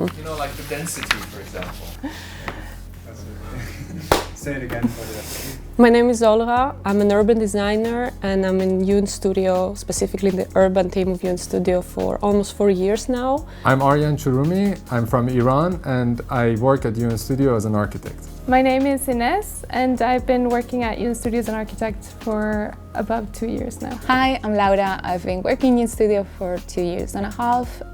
down. You know, like the density, for example. Say it again for the... My name is Olga, I'm an urban designer and I'm in UNStudio, specifically in the urban team of UNStudio for almost 4 years now. I'm Aryan Churumi, I'm from Iran and I work at UNStudio as an architect. My name is Ines and I've been working at UNStudio as an architect for about 2 years now. Hi, I'm Laura. I've been working in UNStudio for 2.5 years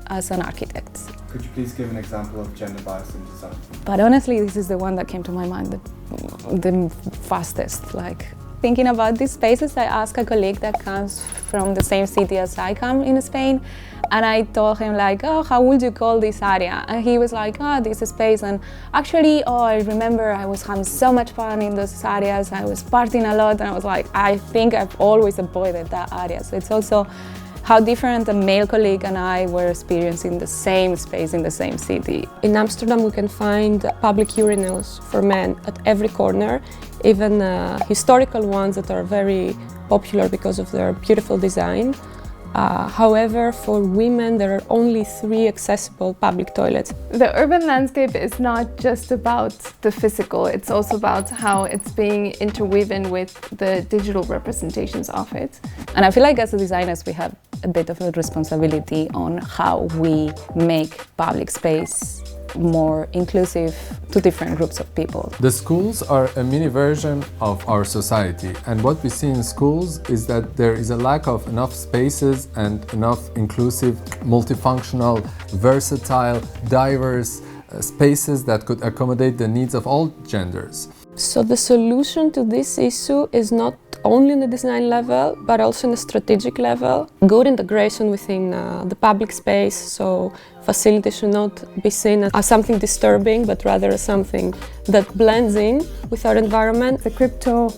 as an architect. Could you please give an example of gender bias in design? But honestly, this is the one that came to my mind the fastest. Like, thinking about these spaces, I asked a colleague that comes from the same city as I come in Spain, and I told him like, oh, how would you call this area? And he was like, oh, this space. And actually, oh, I remember I was having so much fun in those areas. I was partying a lot, and I was like, I think I've always avoided that area. So it's also how different a male colleague and I were experiencing the same space in the same city. In Amsterdam we can find public urinals for men at every corner, even historical ones that are very popular because of their beautiful design. However, for women there are only 3 accessible public toilets. The urban landscape is not just about the physical, it's also about how it's being interwoven with the digital representations of it. And I feel like as designers we have a bit of a responsibility on how we make public space more inclusive to different groups of people. The schools are a mini version of our society, and what we see in schools is that there is a lack of enough spaces and enough inclusive, multifunctional, versatile, diverse spaces that could accommodate the needs of all genders. So the solution to this issue is not only on the design level, but also on the strategic level. Good integration within the public space, so facilities should not be seen as something disturbing, but rather as something that blends in with our environment. The crypto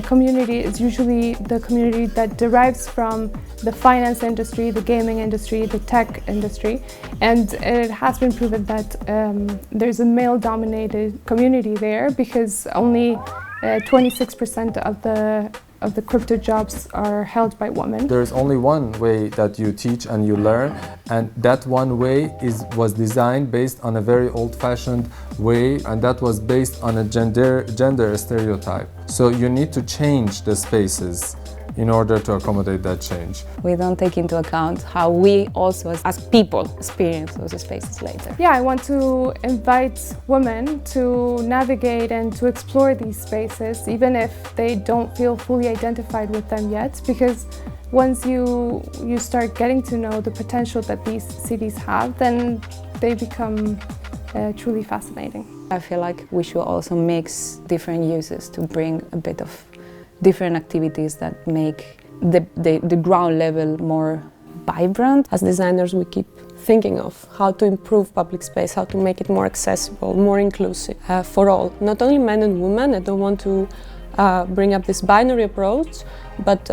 community is usually the community that derives from the finance industry, the gaming industry, the tech industry, and it has been proven that there's a male-dominated community there because only 26% of the crypto jobs are held by women. There is only one way that you teach and you learn, and that one way was designed based on a very old-fashioned way, and that was based on a gender stereotype. So you need to change the spaces in order to accommodate that change. We don't take into account how we also as people experience those spaces later. Yeah, I want to invite women to navigate and to explore these spaces, even if they don't feel fully identified with them yet, because once you start getting to know the potential that these cities have, then they become truly fascinating. I feel like we should also mix different uses to bring a bit of different activities that make the ground level more vibrant. As designers we keep thinking of how to improve public space, how to make it more accessible, more inclusive for all, not only men and women. I don't want to bring up this binary approach, but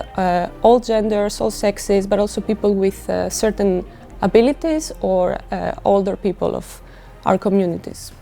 all genders, all sexes, but also people with certain abilities or older people of our communities.